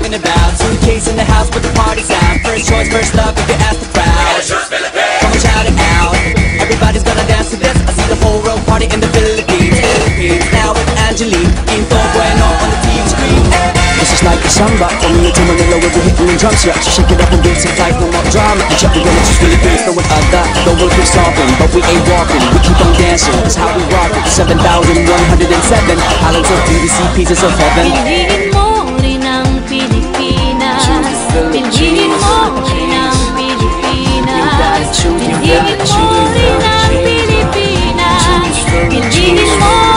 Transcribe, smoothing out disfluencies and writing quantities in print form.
talking about. Suitcase in the house, but the party's out. First choice, first love, if you ask the crowd. Come on, shout it out. Everybody's gonna dance to this. I see the whole world party in the Philippines. Now with Angelique, Info Bueno on the TV screen. This is like a samba. From here to Manila, we'll be hitting the drums. Yeah, so shake it up and dance it tight, no more drama. The check, we're gonna just Philippines, know what I got. The world keeps talking, but we ain't walking. We keep on dancing, that's how we rock it. 7,107 islands of BBC, pieces of heaven. Piliin mo rin ang Pilipinas. Piliin mo rin ang Pilipinas. Piliin mo rin ang Pilipinas. Piliin mo